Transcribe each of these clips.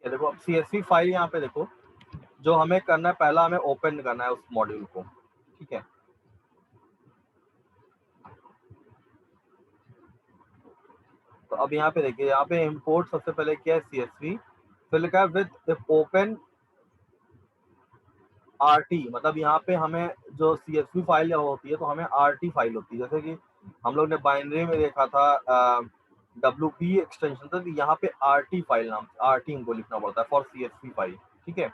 ये देखो अब CSV फाइल यहाँ पे देखो, जो हमें करना है पहला हमें ओपन करना है उस मॉड्यूल को, ठीक है। तो अब यहाँ पे देखिए, यहाँ पे इंपोर्ट सबसे पहले किया है CSV, फिर लिखा है विद ओपन RT, मतलब यहाँ पे हमें जो CSV फाइल होती है तो हमें RT फाइल होती है, जैसे कि हम लोग ने बाइनरी में देखा था WP एक्सटेंशन था, तो यहाँ पे RT फाइल नाम RT हमको लिखना पड़ता है फॉर CSV फाइल, ठीक है।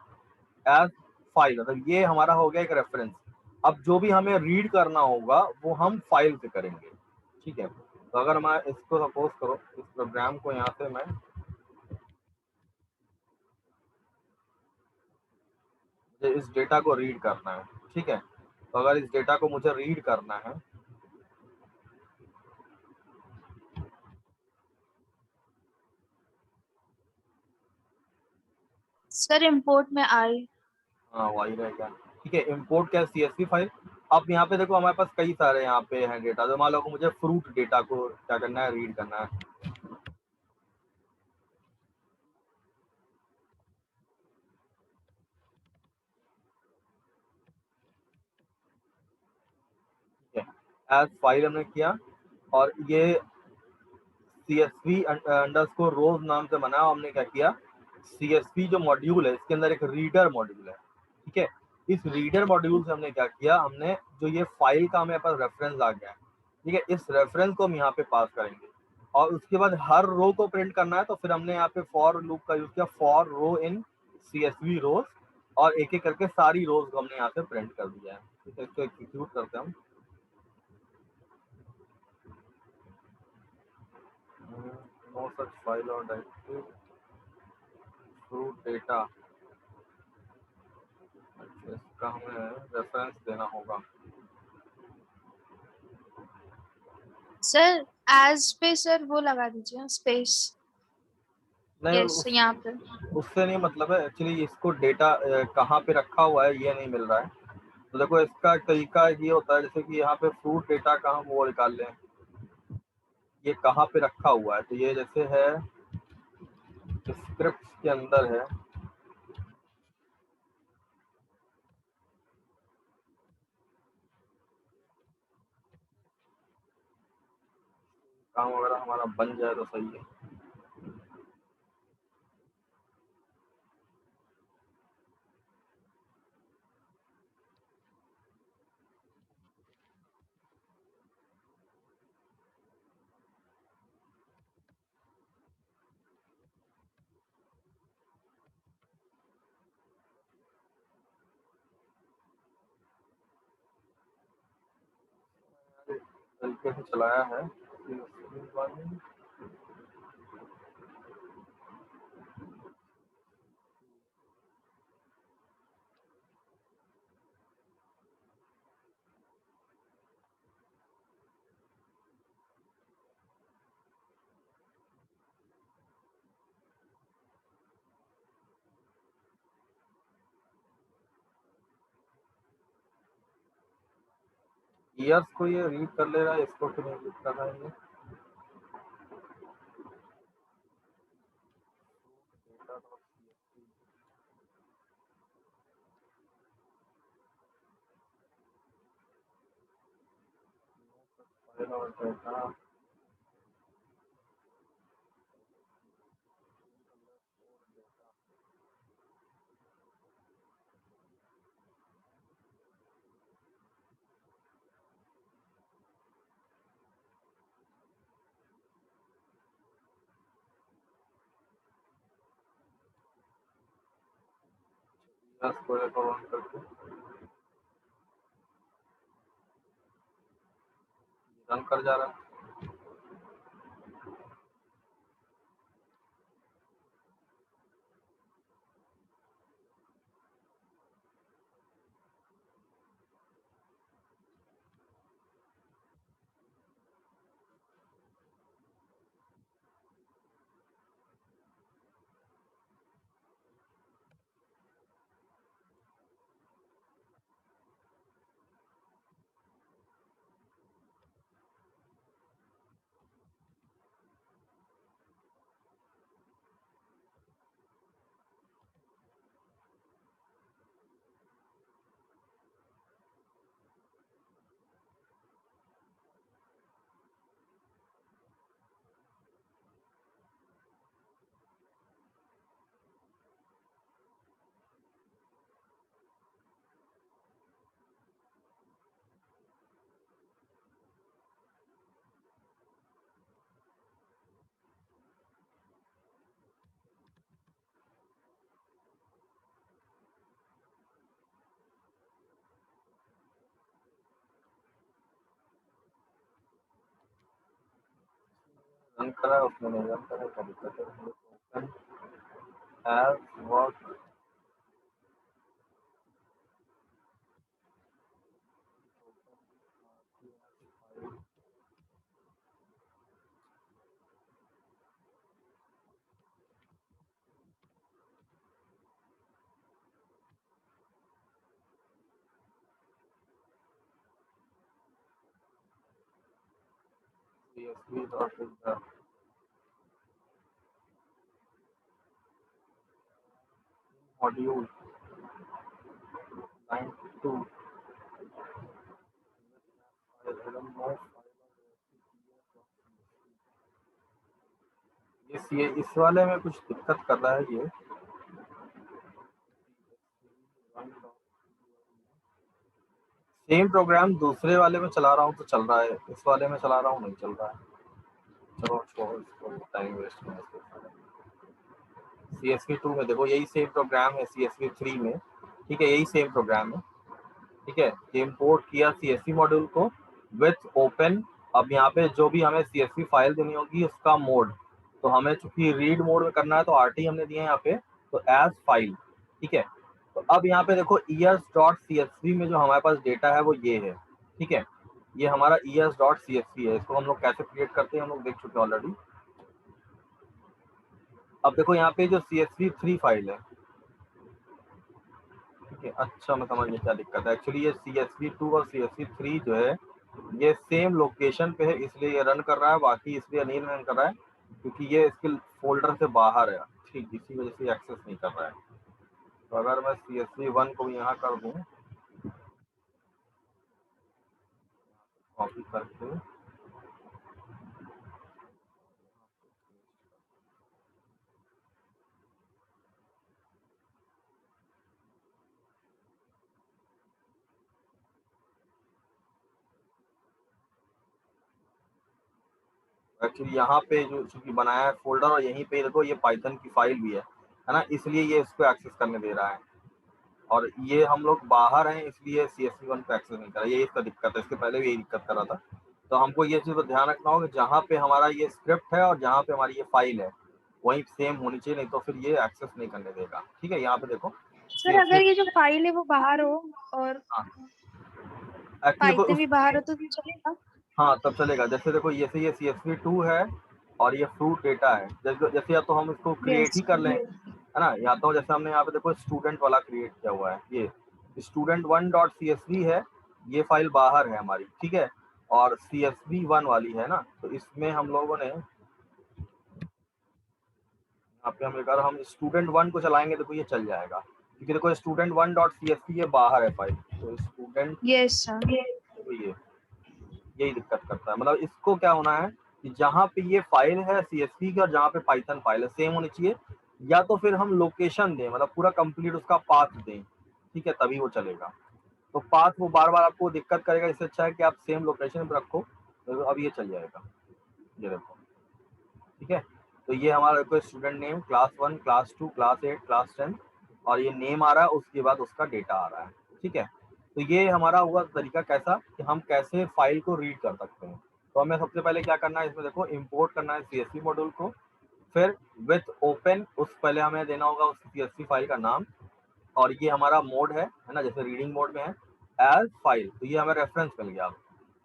एज फाइल मतलब ये हमारा हो गया एक रेफरेंस। अब जो भी हमें रीड करना होगा वो हम फाइल से करेंगे, ठीक है। तो अगर मैं इसको सपोज करो, इस प्रोग्राम को यहाँ से मैं इस डेटा को रीड करना है, ठीक है। तो अगर इस डेटा को मुझे रीड करना है, सर इंपोर्ट में आई। हाँ वही रहेगा, ठीक है। इंपोर्ट क्या है, CSV फाइल। अब यहाँ पे देखो हमारे पास कई सारे यहाँ पे हैं डेटा, तो मान लो मुझे फ्रूट डेटा को क्या करना है, रीड करना है। एज फाइल हमने किया, और ये CSV अंडरस्कोर रोज नाम से बना, हमने क्या किया, CSV जो मॉड्यूल है इसके अंदर एक रीडर मॉड्यूल है, ठीक है। इस रीडर मॉड्यूल से हमने क्या किया, हमने जो ये फाइल का हमें पास रेफरेंस आ गया है, ठीक है, इस रेफरेंस को हम यहाँ पे पास करेंगे, और उसके बाद हर रो को प्रिंट करना है, तो फिर हमने यहाँ पे फॉर लूप का यूज किया, फॉर रो इन CSV रोज, और एक एक करके सारी रोज को हमने यहाँ पे प्रिंट कर दिया है, ठीक है। इसको एग्जीक्यूट करते हैं हम। नो सच फाइल और डायरेक्टरी फ्रूट डेटा, अच्छा इसका हमें रेफरेंस देना होगा। सर एज पे सर वो लगा दीजिए स्पेस। नहीं यस यहाँ पे। उससे नहीं मतलब है, एक्चुअली इसको डेटा कहाँ पे रखा हुआ है ये नहीं मिल रहा है। तो देखो इसका तरीका ये होता है, जैसे कि यहाँ पे फ्रूट डेटा का हम वो निकाल लें, ये कहाँ पे रखा हुआ है, तो ये जैसे है स्क्रिप्ट के अंदर है, काम वगैरह हमारा बन जाए तो सही है। तरीके से चलाया है। ईयर्स को ये रीड कर ले रहा है, इसको फिर रीड कर रहा है ये। और डेटा ईयर्स को एक और ऑन करके रन कर जा रहा है। रन करा है उसमें नहीं रन करा, क्या दिक्कत है? Open as work CSV dot reader module line 2 ये इस वाले में कुछ दिक्कत कर रहा है ये। सेम प्रोग्राम दूसरे वाले में चला रहा हूँ तो चल रहा है, इस वाले में चला रहा हूँ नहीं चल रहा है। चलो छोड़ो इसको, टाइम वेस्ट नहीं है। CSV2 में देखो यही सेम प्रोग्राम है CSV3 में, ठीक है, यही सेम प्रोग्राम है, ठीक है। इम्पोर्ट किया CSV मॉड्यूल को विथ ओपन। अब यहाँ पे जो भी हमें CSV फाइल देनी होगी उसका मोड, तो हमें चूंकि रीड मोड में करना है तो RT हमने दिया है यहाँ पे, तो एज फाइल, ठीक है। तो अब यहाँ पे देखो ears.csv में जो हमारे पास डेटा है वो ये है, ठीक है। ये हमारा ears.csv है, इसको हम लोग कैसे क्रिएट करते हैं हम लोग देख चुके हैं ऑलरेडी। अब देखो यहाँ पे जो CSV3 फाइल है, ठीक है, अच्छा मैं समझ गया क्या दिक्कत है। एक्चुअली ये CSV2 और CSV3 जो है ये सेम लोकेशन पे है, इसलिए ये रन कर रहा है, बाकी इसलिए नहीं रन कर रहा है क्योंकि ये इसके फोल्डर से बाहर है, ठीक, इसी वजह से एक्सेस नहीं कर रहा है। तो अगर मैं CSV1 को यहाँ कर दूँ, कॉपी करके, एक्चुअली यहाँ पे जो चूंकि बनाया है फोल्डर और यहीं पे देखो ये पाइथन की फाइल भी है ना, इसलिए ये इसको एक्सेस करने दे रहा है। और ये हम लोग बाहर हैं इसलिए CSV1 को एक्सेस नहीं कर रहा, ये इसका दिक्कत है, इसके पहले भी यही दिक्कत कर रहा था। तो हमको ये चीज़ पर ध्यान रखना होगा, जहाँ पे हमारा ये स्क्रिप्ट है और जहाँ पे हमारी ये फाइल है वही सेम होनी चाहिए, नहीं तो फिर ये एक्सेस नहीं करने देगा, ठीक है। यहाँ पे देखो सर CSV, अगर ये जो फाइल है वो बाहर हो और हाँ एक्चुअली देखो पाइथन उस, भी बाहर हो तो चलेगा? हाँ तब चलेगा। जैसे देखो जैसे ये CSV2 है और ये फ्रूट डेटा है, जैसे या तो हम इसको क्रिएट यस। ही कर लें, है ना, या तो जैसे हमने यहाँ पे देखो स्टूडेंट वाला क्रिएट किया हुआ है, ये student1.csv है, ये फाइल बाहर है हमारी, ठीक है। और CSV1 वाली है ना, तो इसमें हम लोगों ने यहाँ पे हम अगर हम student1 को चलाएंगे देखो ये चल जाएगा, क्योंकि देखो student1.csv ये बाहर है फाइल, तो स्टूडेंट यस सर। देखो ये यही दिक्कत करता है। मतलब इसको क्या होना है कि जहाँ पे ये फाइल है CSV की और जहाँ पे पाइथन फाइल है सेम होनी चाहिए, या तो फिर हम लोकेशन दें, मतलब पूरा कंप्लीट उसका पाथ दें, ठीक है, तभी वो चलेगा। तो पाथ वो बार बार आपको दिक्कत करेगा, इससे अच्छा है कि आप सेम लोकेशन पर रखो, तो अब ये चल जाएगा, ये देखो, ठीक है। तो ये हमारा देखो student name class 1 class 2 class 8 class 10 और ये नेम आ रहा है, उसके बाद उसका डेटा आ रहा है, ठीक है। तो ये हमारा हुआ तरीका कैसा कि हम कैसे फाइल को रीड कर सकते हैं। तो हमें सबसे पहले क्या करना है, इसमें देखो इंपोर्ट करना है CSV मॉड्यूल को, फिर विथ ओपन उस पहले हमें देना होगा उस CSV फाइल का नाम, और ये हमारा मोड है ना, जैसे रीडिंग मोड में है एज फाइल, तो ये हमें रेफरेंस मिल गया।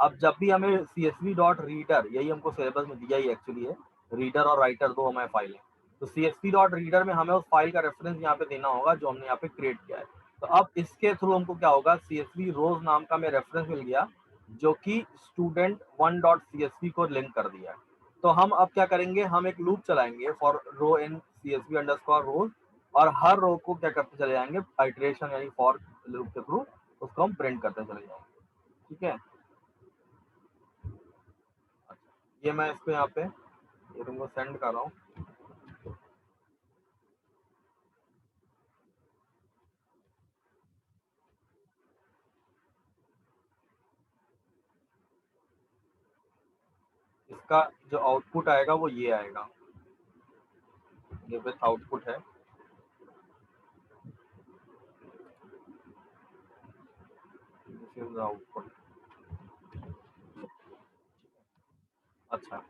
अब जब भी हमें CSV डॉट रीडर, यही हमको सिलेबस में दिया ही एक्चुअली है, रीडर और राइटर दो हमारे फाइल है, तो CSV डॉट रीडर में हमें उस फाइल का रेफरेंस यहाँ पे देना होगा जो हमने यहाँ पे क्रिएट किया है। तो अब इसके थ्रू हमको क्या होगा, CSV रोज नाम का हमें रेफरेंस मिल गया जो कि student1.csv को लिंक कर दिया है। तो हम अब क्या करेंगे, हम एक लूप चलाएंगे for row in CSV underscore rows, और हर रो को क्या करते चले जाएंगे आइटरेशन यानी फॉर लूप के थ्रू उसको हम प्रिंट करते चले जाएंगे, ठीक है। ये मैं इसको यहाँ पे ये तुमको सेंड कर रहा हूँ। इसका जो आउटपुट आएगा वो ये आएगा, ये विथ आउटपुट है, दिस इज आउटपुट। अच्छा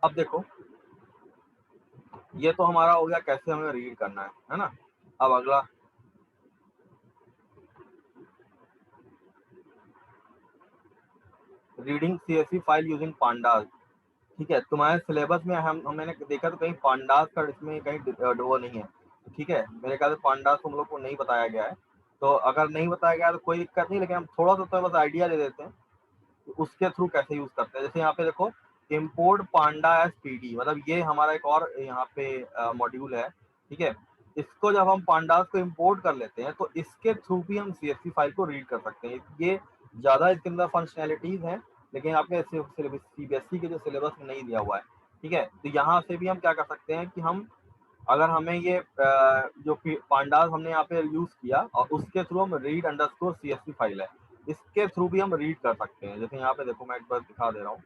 अब देखो ये तो हमारा हो गया कैसे हमें रीड करना है ना। अब अगला reading CSV file using pandas. ठीक है, तुम्हारे सिलेबस में मैंने देखा तो कहीं पांडास का इसमें कहीं वो नहीं है। ठीक है, मेरे ख्याल से पांडास तुम लोग को नहीं बताया गया है, तो अगर नहीं बताया गया तो कोई दिक्कत नहीं, लेकिन हम थोड़ा सा तो बस आइडिया दे देते हैं उसके थ्रू कैसे यूज करते हैं। जैसे यहाँ पे देखो इम्पोर्ट पांडा एस पीडी, मतलब ये हमारा एक और यहाँ पे मॉड्यूल है। ठीक है, इसको जब हम पांडास को इम्पोर्ट कर लेते हैं तो इसके थ्रू भी हम सीएसवी फाइल को रीड कर सकते हैं। ये ज्यादा इसके अंदर फंक्शनैलिटीज हैं, लेकिन आपके सीबीएसई के जो सिलेबस में नहीं दिया हुआ है। ठीक है, तो यहाँ से भी हम क्या कर सकते हैं कि हम अगर हमें ये जो पांडास हमने यहाँ पे यूज किया और उसके थ्रू हम रीड अंडरस्कोर सीएसवी फाइल है, इसके थ्रू भी हम रीड कर सकते हैं। जैसे यहाँ पे देखो मैं एक बार दिखा दे रहा हूँ।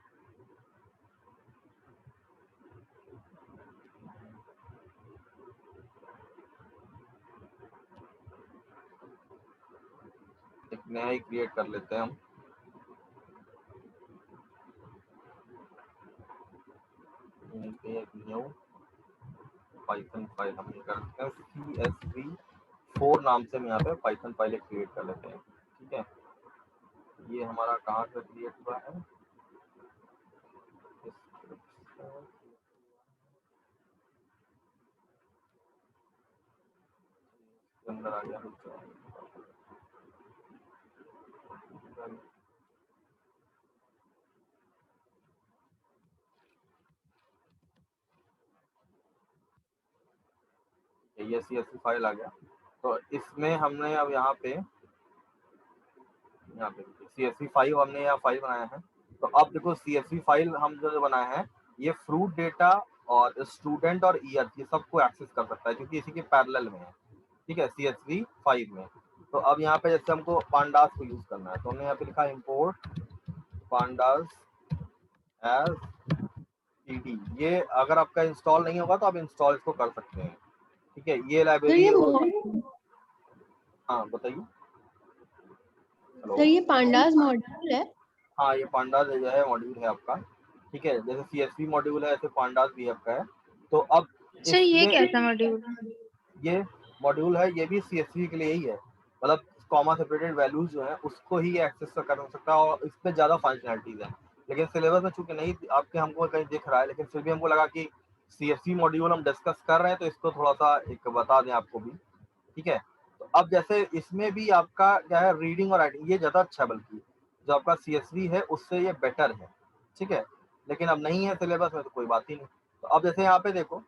एक नया ही क्रिएट कर लेते हैं हम। न्यू पाइथन फाइल हम ये कर सकते हैं, CSV4 नाम से हम यहाँ पे पाइथन फाइल एक क्रिएट कर लेते हैं। ठीक है, ये हमारा कहाँ से क्रिएट हुआ है, अंदर आ गया। ये CSV फाइल आ गया, तो इसमें हमने अब यहाँ पे CSV फाइल हमने यहाँ फाइल बनाया है। तो अब देखो CSV फाइल हम जो बनाया है ये फ्रूट डेटा और स्टूडेंट और ईयर ये सबको एक्सेस कर सकता है, क्योंकि इसी के पैरेलल में है। ठीक है, CSV फाइल में। तो अब यहाँ पे जैसे हमको पांडास को यूज करना है तो हमने यहाँ पे लिखा इम्पोर्ट पांडास एज पीडी। ये अगर आपका इंस्टॉल नहीं होगा तो आप इंस्टॉल इसको कर सकते हैं। ठीक है, ये सर लाइब्रेरी ये हाँ बताइए। हेलो, सर ये पांडास मॉड्यूल है। हाँ ये पांडास जो है मॉड्यूल है आपका। ठीक है, जैसे CSV मॉड्यूल है ऐसे पांडास भी आपका है। तो अब सर ये इसमें कैसा मॉड्यूल है? ये मॉड्यूल है, ये भी CSV के लिए ही है, मतलब कॉमा सेपरेटेड वैल्यूज जो है उसको ही एक्सेस कर सकता है और इस पे ज्यादा फंक्शनलिटीज है। लेकिन सिलेबस में चूंकि नहीं आपके हमको कहीं दिख रहा है, लेकिन फिर भी हमको लगा कि CSV मॉड्यूल हम डिस्कस कर रहे हैं तो इसको थोड़ा सा एक बता दें आपको भी। ठीक है, तो अब जैसे इसमें भी आपका क्या है रीडिंग और राइटिंग ये ज्यादा अच्छा है, बल्कि जो आपका CSV है उससे ये बेटर है। ठीक है, लेकिन अब नहीं है सिलेबस में तो कोई बात ही नहीं। तो अब जैसे यहाँ पे देखो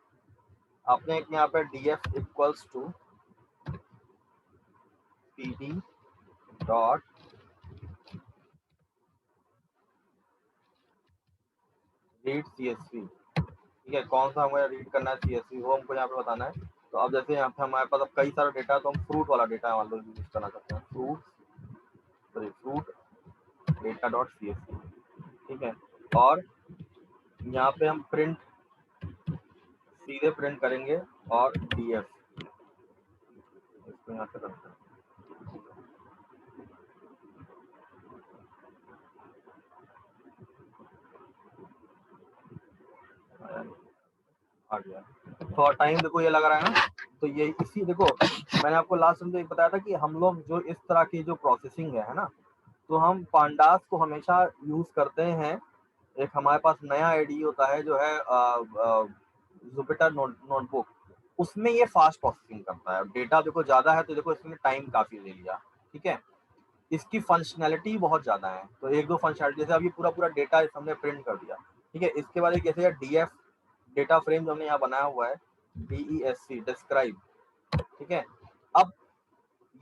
आपने एक यहाँ पे df equals to pd dot read CSV। ठीक है, कौन सा हमें रीड करना है CSV वो हमको यहाँ पे बताना है। तो अब जैसे यहाँ पे हमारे पास अब कई सारा डेटा है तो हम फ्रूट वाला डेटा मान लो यूज करना चाहते हैं, फ्रूट डेटा डॉट CSV। ठीक है, और यहाँ पे हम प्रिंट सीधे प्रिंट करेंगे और df इसको यहाँ से करते हैं। आ गया, थोड़ा टाइम देखो ये लग रहा है ना। तो ये इसी देखो मैंने आपको लास्ट में बताया था कि हम लोग जो इस तरह की जो प्रोसेसिंग है ना, तो हम पांडास को हमेशा यूज करते हैं। एक हमारे पास नया आईडी होता है जो है जुपिटर नोटबुक, उसमें ये फास्ट प्रोसेसिंग करता है। डेटा देखो ज्यादा है तो देखो इसने टाइम काफी ले लिया। ठीक है, इसकी फंक्शनैलिटी बहुत ज्यादा है, तो एक दो फंक्शनैलिटी जैसे अब ये पूरा पूरा डेटा हमने प्रिंट कर दिया। ठीक है, इसके बाद एक जैसे डीएफ डेटा फ्रेम जो हमने यहाँ बनाया हुआ है DESC डिस्क्राइब। ठीक है, अब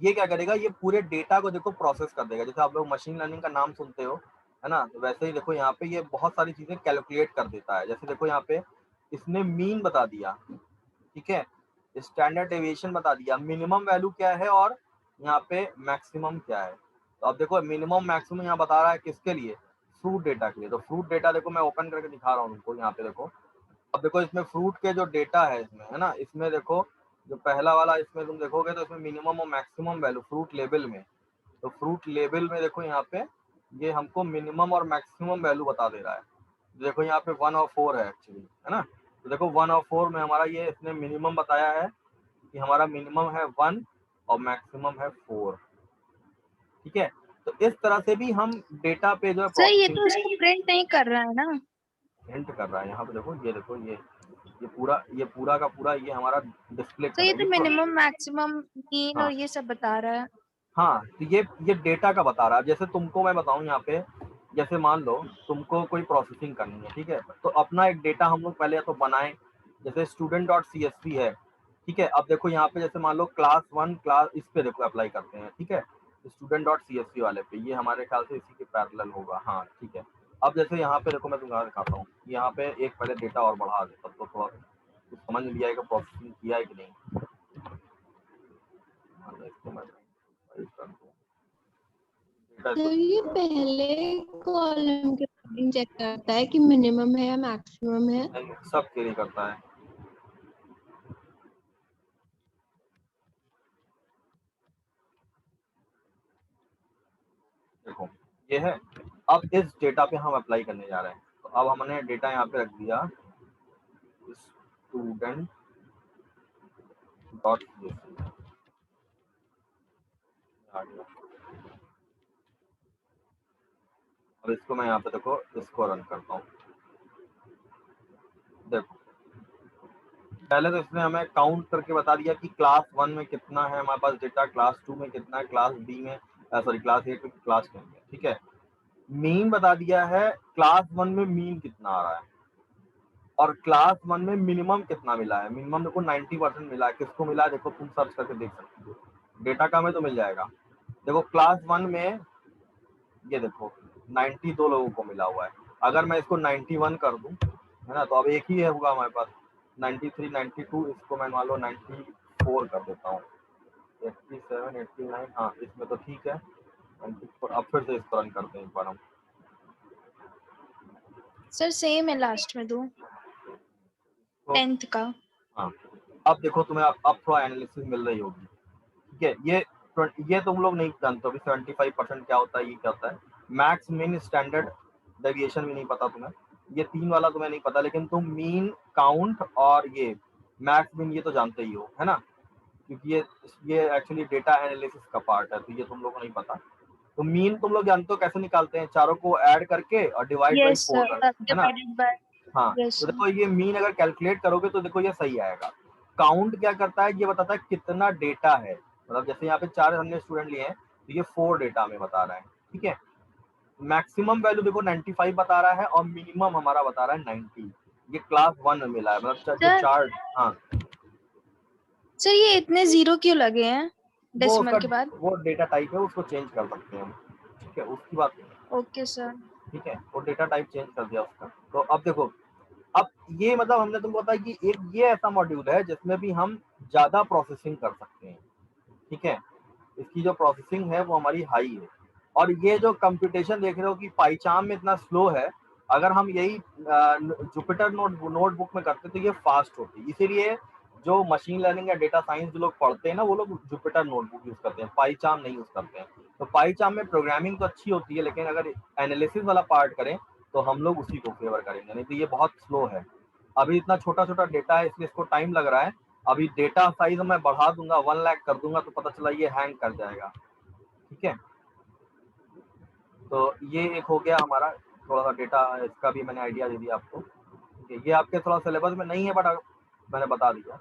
ये क्या करेगा, ये पूरे डेटा को देखो प्रोसेस कर देगा। जैसे आप लोग मशीन लर्निंग का नाम सुनते हो है ना, तो वैसे ही देखो यहाँ पे ये बहुत सारी चीजें कैलकुलेट कर देता है। जैसे देखो यहाँ पे इसने मीन बता दिया, ठीक है, स्टैंडर्ड डेविएशन बता दिया, मिनिमम वैल्यू क्या है और यहाँ पे मैक्सिमम क्या है। तो अब देखो मिनिमम मैक्सिमम यहाँ बता रहा है किसके लिए, फ्रूट डेटा के लिए। तो फ्रूट डेटा देखो मैं ओपन करके दिखा रहा हूँ उनको यहाँ पे देखो। अब देखो इसमें फ्रूट के जो डेटा है इसमें है ना, इसमें देखो जो पहला वाला इसमें तुम देखोगे तो इसमें मिनिमम और मैक्सिमम वैल्यू फ्रूट लेवल में, तो फ्रूट लेवल में देखो यहाँ पे ये हमको मिनिमम और मैक्सिमम वैल्यू बता दे रहा है। देखो यहाँ पे 1 और 4 है एक्चुअली, है ना। तो देखो 1 और 4 में हमारा ये इसने मिनिमम बताया है कि हमारा मिनिमम है 1 और मैक्सिमम है 4, ठीक है। तो इस तरह से भी हम डेटा पे जो है सर ये प्रोसेसिंग तो इसको प्रिंट नहीं कर रहा है ना। हिंट कर रहा है। यहाँ पे देखो ये पूरा का पूरा ये हमारा डिस्प्ले सर कर ये रहा है तो मिनिमम मैक्सिमम मीन हाँ और ये सब बता रहा है। हाँ, तो ये डेटा का बता रहा है। जैसे तुमको मैं बताऊं यहाँ पे, जैसे मान लो तुमको कोई प्रोसेसिंग करनी है, ठीक है, तो अपना एक डेटा हम लोग पहले तो बनाएं, जैसे student.csv है, ठीक है। अब देखो यहाँ पे जैसे मान लो क्लास 1 क्लास, इस पे देखो अप्लाई करते हैं, ठीक है, student.csv वाले पे, ये हमारे ख्याल से इसी के पैरेलल होगा, हाँ ठीक है। अब जैसे यहाँ पे देखो मैं तुम्हारा दिखाता हूँ, यहाँ पे एक पहले डेटा और बढ़ा दे, तब तो थोड़ा कुछ समझ लिया है कि प्रोसेसिंग किया है कि नहीं। इसको मैं कर दूं। तो ये पहले कॉलम के अकॉर्डिंग चेक करता है कि मिनिमम है या मैक्सिमम है। सब कैरी करता है। देखो ये है। अब इस डेटा पे हम अप्लाई करने जा रहे हैं, तो अब हमने डेटा यहाँ पे रख दिया स्टूडेंट डॉट आ गया। अब इसको मैं यहाँ पे देखो इसको रन करता हूँ। देखो पहले तो इसने हमें काउंट करके बता दिया कि क्लास 1 में कितना है हमारे पास डेटा, क्लास 2 में कितना है, क्लास बी में सॉरी क्लास 8 में, क्लास 10 में, ठीक है। मीन बता दिया है, क्लास 1 में मीन कितना आ रहा है और क्लास 1 में मिनिमम कितना मिला है। मिनिमम देखो 90% मिला है। किसको मिला है देखो, तुम सर्च करके देख सकते हो, डेटा का में तो मिल जाएगा। देखो क्लास 1 में ये देखो 92 लोगों को मिला हुआ है। अगर मैं इसको 91 कर दूं, है ना, तो अब एक ही है होगा हमारे पास 93 92, इसको मैं मान लो 94 कर देता हूँ, 87 89, हाँ इसमें तो ठीक है 94। अब फिर से इसको रन करते हैं एक बार हम। सर सेम है लास्ट में दो, तो 10th का। हाँ, अब देखो तुम्हें अब थोड़ा एनालिसिस मिल रही होगी, ठीक है। ये तुम लोग नहीं जानते हो 75% क्या होता है, ये क्या होता है, मैक्स मीन स्टैंडर्ड डेविएशन भी नहीं पता तुम्हें, ये 3 वाला तुम्हें नहीं पता, लेकिन तुम मीन काउंट और ये मैक्स मीन ये तो जानते ही हो, है ना, क्योंकि ये एक्चुअली डेटा एनालिसिस का पार्ट है, तो ये तुम लोग को नहीं पता। तो मीन तुम लोग जानते हो कैसे निकालते हैं, चारों को ऐड करके और डिवाइड बाई यस 4 सर, है ना। Divided by. हाँ, यस तो सर। देखो ये मीन अगर कैलकुलेट करोगे तो देखो ये सही आएगा। काउंट क्या करता है, ये बताता है कितना डेटा है, मतलब जैसे यहाँ पे 4 हमने स्टूडेंट लिए हैं, तो ये 4 डेटा में बता रहा है, ठीक है। मैक्सिमम वैल्यू देखो 95 बता रहा है और मिनिमम हमारा बता रहा है 90। ये क्लास 1 में मिला है, मतलब जो सर 4, हाँ सर ये इतने जीरो क्यों लगे हैं वो डेसिमल उसका के बाद? वो डेटा टाइप है, उसको चेंज कर सकते हैं हम, ठीक है, उसकी बात नहीं है, ओके सर। ठीक है, वो डेटा टाइप चेंज कर दिया उसका। तो अब देखो, अब ये मतलब हमने तुमको बताया कि एक ये ऐसा मॉड्यूल है जिसमें भी हम ज्यादा प्रोसेसिंग कर सकते हैं, ठीक है। इसकी जो प्रोसेसिंग है वो हमारी हाई है, और ये जो कंप्यूटेशन देख रहे हो कि पाइचाम में इतना स्लो है, अगर हम यही जुपिटर नोटबुक में करते तो ये फास्ट होती। इसीलिए जो मशीन लर्निंग या डेटा साइंस जो लोग पढ़ते हैं ना, वो लोग जुपिटर नोटबुक यूज करते हैं, पाइचाम नहीं यूज करते हैं। तो पाइचाम में प्रोग्रामिंग तो अच्छी होती है, लेकिन अगर एनालिसिस वाला पार्ट करें तो हम लोग उसी को फेवर करेंगे, नहीं तो ये बहुत स्लो है। अभी इतना छोटा छोटा डेटा है इसलिए इसको टाइम लग रहा है। अभी डेटा साइज मैं बढ़ा दूंगा, 1 लाख कर दूंगा, तो पता चला ये हैंग कर जाएगा, ठीक है। तो ये एक हो गया हमारा थोड़ा सा डेटा, इसका भी मैंने आइडिया दे दिया आपको, ठीक है। ये आपके थोड़ा सिलेबस में नहीं है, बट मैंने बता दिया।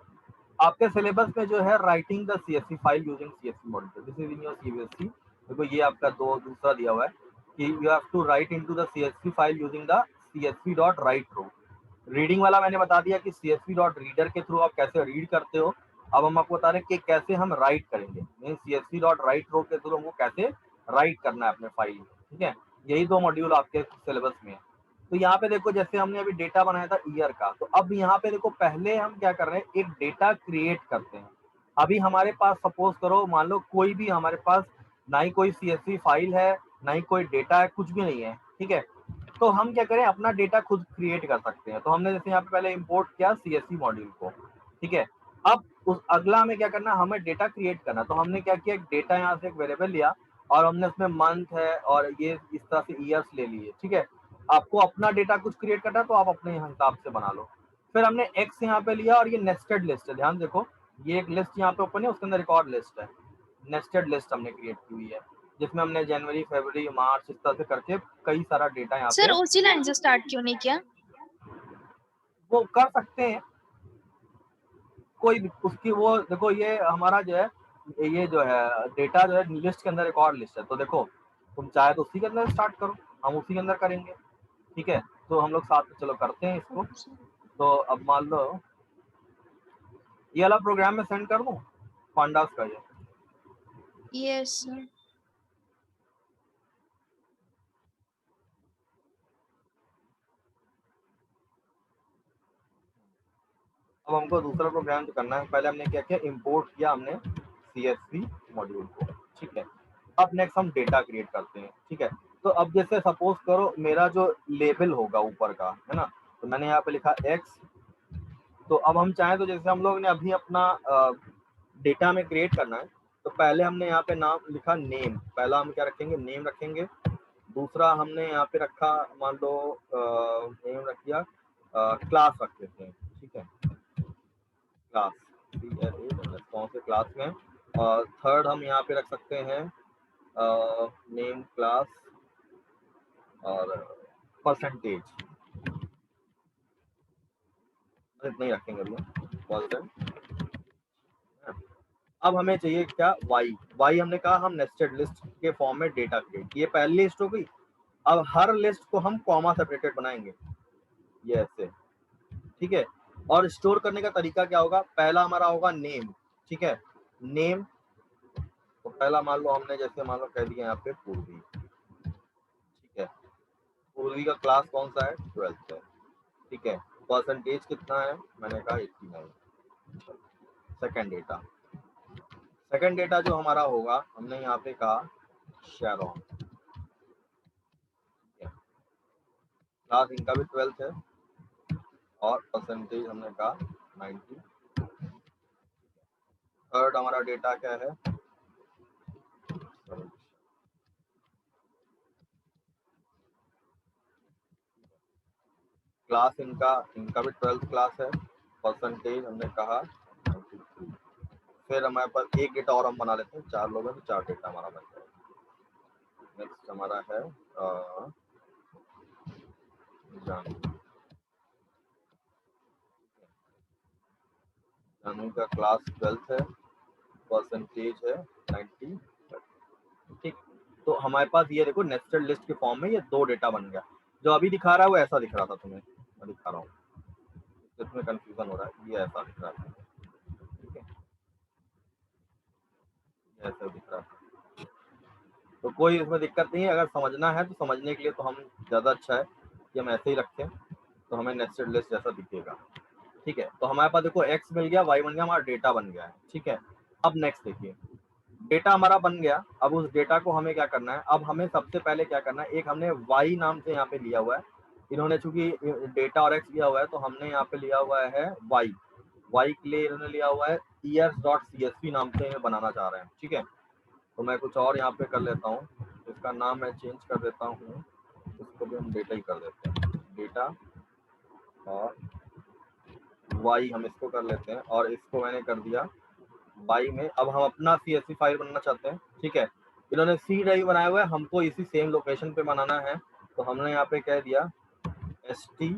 आपके सिलेबस में जो है writing the CSV file using CSV module, this is in your CBSE. देखो ये आपका दूसरा दिया हुआ है कि you have to write into the CSV file using the CSV dot write row. Reading वाला मैंने बता दिया कि सीएसवी डॉट रीडर के थ्रू आप कैसे रीड करते हो। अब हम आपको बता रहे हैं कि कैसे हम राइट करेंगे, मीन सीएसवी डॉट राइट रो के थ्रू हमको कैसे राइट करना है अपने फाइल में, ठीक है। यही 2 मॉड्यूल आपके सिलेबस में है। तो यहाँ पे देखो जैसे हमने अभी डेटा बनाया था ईयर का, तो अब यहाँ पे देखो पहले हम क्या कर रहे हैं, एक डेटा क्रिएट करते हैं। अभी हमारे पास सपोज करो मान लो कोई भी हमारे पास ना ही कोई सीएसवी फाइल है, ना ही कोई डेटा है, कुछ भी नहीं है, ठीक है। तो हम क्या करें, अपना डेटा खुद क्रिएट कर सकते हैं। तो हमने जैसे यहाँ पे पहले इंपोर्ट किया सीएसवी मॉड्यूल को, ठीक है। अब उस अगला हमें क्या करना, हमें डेटा क्रिएट करना। तो हमने क्या किया, डेटा यहाँ से एक वेरिएबल लिया और हमने उसमें मंथ है और ये इस तरह से ईयर्स ले लिए, ठीक है। आपको अपना डेटा कुछ क्रिएट करना है तो आप अपने हिसाब से बना लो। फिर हमने एक्स यहाँ पे लिया और ये नेस्टेड लिस्ट है, ध्यान देखो ये एक लिस्ट यहाँ पे ओपन है, उसके अंदर एक और लिस्ट है, नेस्टेड लिस्ट हमने क्रिएट की हुई है जिसमें हमने जनवरी, फरवरी, मार्च इस तरह से करके कई सारा डेटा यहाँ सर पे उसी लाइन से स्टार्ट क्यों नहीं किया? वो कर सकते हैं, कोई उसकी वो देखो ये हमारा जो है ये जो है डेटा जो है लिस्ट के अंदर एक और लिस्ट है, तो देखो तुम चाहे तो उसी के अंदर स्टार्ट करो, हम उसी के अंदर करेंगे, ठीक है। तो हम लोग साथ में चलो करते हैं इसको। तो अब मान लो ये वाला प्रोग्राम में सेंड कर दूं पांडास का ये, यस सर। अब हमको दूसरा प्रोग्राम जो करना है, पहले हमने क्या किया, इंपोर्ट किया हमने CSV मॉड्यूल को, ठीक है। अब नेक्स्ट हम डेटा क्रिएट करते हैं, ठीक है। तो अब जैसे सपोज करो मेरा जो लेबल होगा ऊपर का है ना, तो मैंने यहाँ पे लिखा एक्स, तो अब हम चाहें तो जैसे हम लोग ने अभी अपना डेटा में क्रिएट करना है, तो पहले हमने यहाँ पे नाम लिखा नेम, पहला हम क्या रखेंगे, नेम रखेंगे। दूसरा हमने यहाँ पे रखा मान लो नेम रख दिया, क्लास रख देते हैं, ठीक है, क्लास कौन से क्लास में। और थर्ड हम यहाँ पे रख सकते हैं नेम क्लास और परसेंटेज, इतना ही रखेंगे अभी परसेंट। अब हमें चाहिए क्या, वाई हमने कहा हम नेस्टेड लिस्ट के फॉर्म में डेटा क्रिएट, ये पहली लिस्ट हो गई। अब हर लिस्ट को हम कॉमा सेपरेटेड बनाएंगे, ये ऐसे, ठीक है। और स्टोर करने का तरीका क्या होगा, पहला हमारा होगा नेम, ठीक है, नेम। तो पहला मान लो हमने जैसे मान लो कह दिया यहाँ पे पूर्वी, ठीक है, पूर्वी का क्लास कौन सा है, 12th है, ठीक है। परसेंटेज कितना है, मैंने कहा 89। सेकंड डेटा जो हमारा होगा हमने यहाँ पे कहा शेरोन, क्लास इनका भी 12th है और परसेंटेज हमने कहा 90। थर्ड हमारा डेटा क्या है, क्लास इनका भी 12th क्लास है, परसेंटेज हमने कहा 93। फिर हमारे पास एक डेटा और हम बना लेते हैं, 4 लोग हैं तो 4 डेटा हमारा बन जाएगा। नेक्स्ट हमारा है जानवी का क्लास 12th है, परसेंटेज है 90, ठीक। तो हमारे पास ये देखो नेस्टेड लिस्ट के फॉर्म में ये 2 डेटा बन गया। जो अभी दिखा रहा है वो ऐसा दिख रहा था तुम्हें, मैं दिखा रहा हूँ, इसमें कंफ्यूजन हो रहा है, ये ऐसा दिख रहा था, ठीक है, ये ऐसा दिख रहा था। तो कोई इसमें दिक्कत नहीं है, अगर समझना है तो समझने के लिए तो हम ज़्यादा अच्छा है कि हम ऐसे ही रखें, तो हमें नेस्टेड लिस्ट जैसा दिखेगा, ठीक है। तो हमारे पास देखो एक्स मिल गया, वाई बन गया, हमारा डेटा बन गया है, ठीक है। अब नेक्स्ट देखिए, डेटा हमारा बन गया। अब उस डेटा को हमें क्या करना है, अब हमें सबसे पहले क्या करना है, एक हमने वाई नाम से यहाँ पे लिया हुआ है, इन्होंने चूंकि डेटा और एक्स लिया हुआ है तो हमने यहाँ पे लिया हुआ है वाई, वाई के लिए इन्होंने लिया हुआ है ers.csv नाम से बनाना चाह रहे हैं, ठीक है। तो मैं कुछ और यहाँ पे कर लेता हूँ, इसका नाम मैं चेंज कर देता हूँ, इसको भी हम डेटा ही कर देते हैं, डेटा और वाई हम इसको कर लेते हैं, और इसको मैंने कर दिया वाई में। अब हम अपना CSV फाइल बनाना चाहते हैं, ठीक है। इन्होंने C ड्राइव बनाया हुआ है, हमको इसी सेम लोकेशन पे बनाना है, तो हमने यहाँ पे कह दिया st.csv,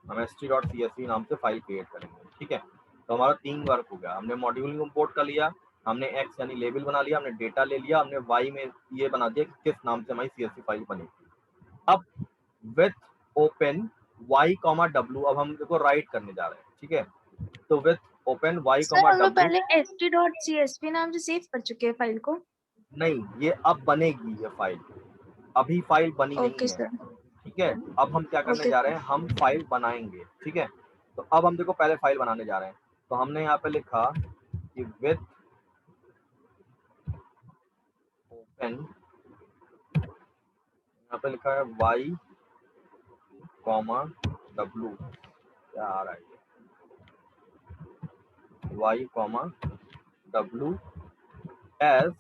हम st.csv नाम से फाइल क्रिएट करेंगे, ठीक है। तो हमारा 3 वर्क हो गया, हमने मॉड्यूल इंपोर्ट कर लिया, हमने एक्स यानी लेबल बना लिया, हमने डेटा ले लिया, हमने वाई में ये बना दिया कि किस नाम से हमारी CSV फाइल बनेगी। अब विथ ओपन y, w, अब हम देखो राइट करने जा रहे हैं, ठीक है। तो विथ ओपन y, सर हम लोग w, पहले st.csv नाम से सेव कर चुके हैं फाइल को। नहीं ये अब बनेगी ये फाइल, अभी फाइल बनी ओके नहीं है, सर। ठीक है। अब हम क्या करने ओके जा रहे हैं, हम फाइल बनाएंगे, ठीक है। तो अब हम देखो पहले फाइल बनाने जा रहे हैं, तो हमने यहाँ पे लिखा कि विथ ओपन, यहाँ पे लिखा है y, w, क्या आ रहा है y, w एज,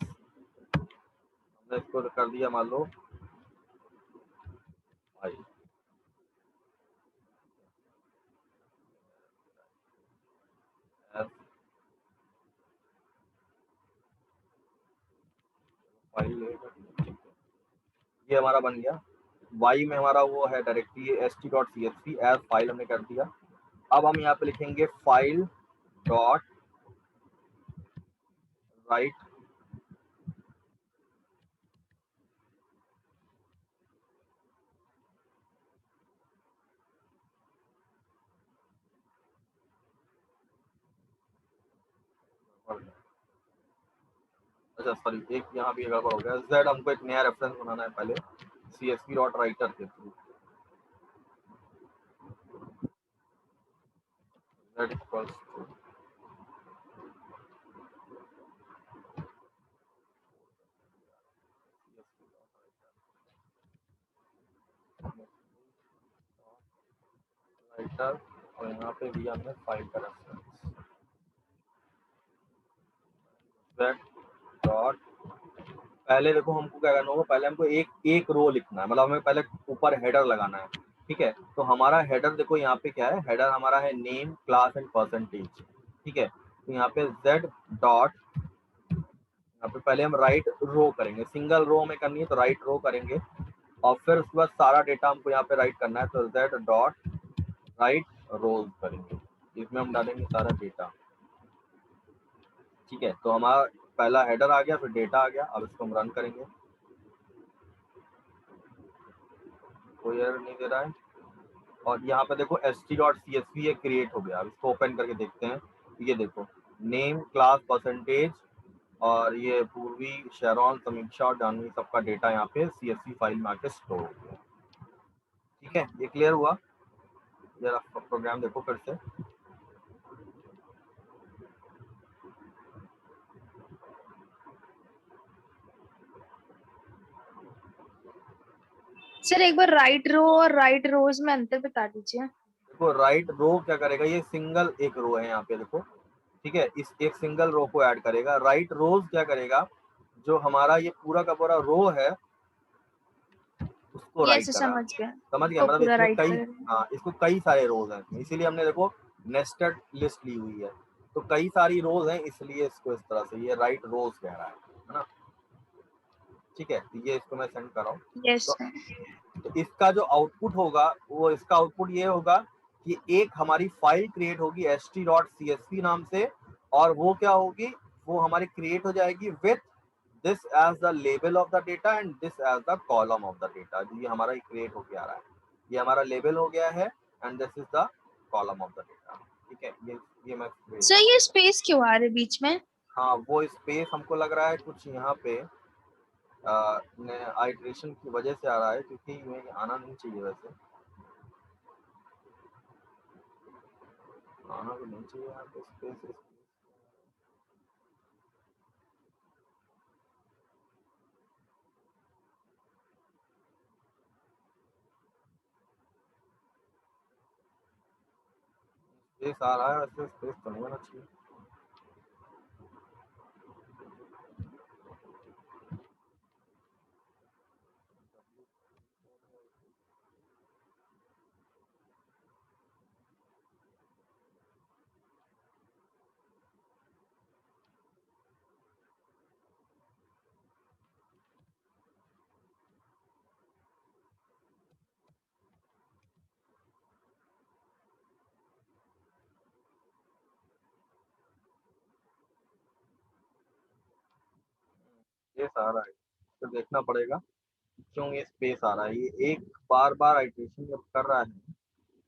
मैंने इसको कर दिया मान लो फाइल, फाइल ये हमारा बन गया। वाई में हमारा वो है डायरेक्टरी st.csv एज फाइल हमने कर दिया। अब हम यहाँ पे लिखेंगे फाइल डॉट राइट अच्छा सॉरी एक यहाँ भी गड़बड़ हो गया, जेड हमको एक नया रेफरेंस बनाना है पहले csv डॉट राइटर के through, z equals to writer और यहाँ पे दिया हमने फाइल का रेफरेंस z डॉट, पहले देखो हमको क्या करना होगा, पहले हमको एक एक रो लिखना है, मतलब हमें पहले ऊपर हेडर लगाना है। ठीक है, तो हमारा हेडर देखो यहाँ पे क्या है, हेडर हमारा है नेम क्लास एंड परसेंटेज। ठीक है, तो यहाँ पे z डॉट, यहाँ पे पहले हम राइट रो करेंगे, सिंगल रो हमें करनी है तो राइट रो करेंगे, और फिर उसके बाद सारा डेटा हमको यहाँ पे राइट करना है, तो z डॉट राइट रोज करेंगे, इसमें हम डालेंगे सारा डेटा। ठीक है, तो हमारा पहला हेडर आ गया, फिर डेटा आ गया। अब इसको हम रन करेंगे, कोई एरर नहीं दे रहा है। और यहाँ पे देखो st.csv ये क्रिएट हो गया। अब इसको ओपन करके देखते हैं, ये देखो नेम क्लास परसेंटेज और ये पूर्वी शेरॉन समीक्षा और जानवी सबका डेटा यहाँ पे csv फाइल में आके स्टोर हो गया। ठीक है, ये क्लियर हुआ। जरा प्रोग्राम देखो फिर से, सर एक बार राइट रो और राइट रोज में अंतर बता दीजिए। देखो राइट रो क्या करेगा, ये सिंगल एक रो है यहाँ पे देखो। ठीक है, इस एक सिंगल रो को ऐड करेगा। राइट रोज क्या करेगा, जो हमारा ये पूरा का पूरा रो है उसको ये राइट ऐसे करा। समझ गया, समझ गया, को मतलब पूरा इसमें राइट कई, करेगा। हाँ इसको कई सारे रोज हैं, इसीलिए हमने देखो नेस्टेड लिस्ट ली हुई है, तो कई सारी रोज हैं इसलिए इसको इस तरह से ये राइट रोज कह रहा है ना। ठीक है, तो ये इसको मैं सेंड कर रहा हूँ। यस तो, सर। तो इसका जो आउटपुट होगा वो, इसका आउटपुट ये होगा कि एक हमारी फाइल क्रिएट होगी st.csv नाम से, और वो क्या होगी, वो हमारी क्रिएट हो जाएगी with this as the label of the data and this as the column of the data. ये हमारा क्रिएट हो गया रहा है, ये हमारा लेबल हो गया है and this is the column of the data. ठीक है, ये मैं भेज सर रहा ये हूँ। स्पेस क्यों आ रहे बीच में? हाँ वो स्पेस हमको लग रहा है कुछ यहाँ पे आइट्रेशन की वजह से आ रहा है, क्योंकि ये आना नहीं चाहिए, वैसे आना भी नहीं चाहिए यहाँ पे स्पेस। स्पेस आ रहा है, वैसे स्पेस तो नहीं आना चाहिए। स्पेस आ रहा है तो देखना पड़ेगा क्यों ये स्पेस आ रहा है। ये एक बार बार आइट्रेशन जब कर रहा है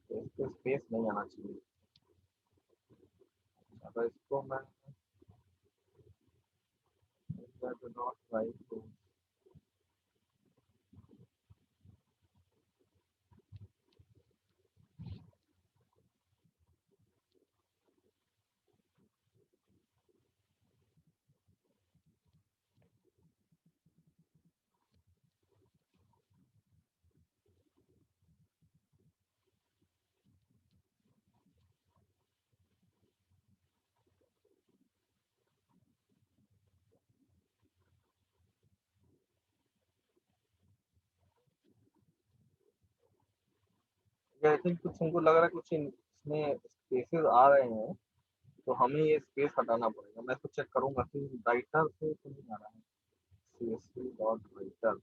तो इसको स्पेस नहीं आना चाहिए। अगर इसको मैं नॉट राइट तो आई थिंक कुछ हमको लग रहा है कुछ इसमें स्पेसेस आ रहे हैं, तो हमें ये स्पेस हटाना पड़ेगा। मैं तो चेक करूंगा कि राइटर से तो नहीं आ रहा है, CSV डॉट राइटर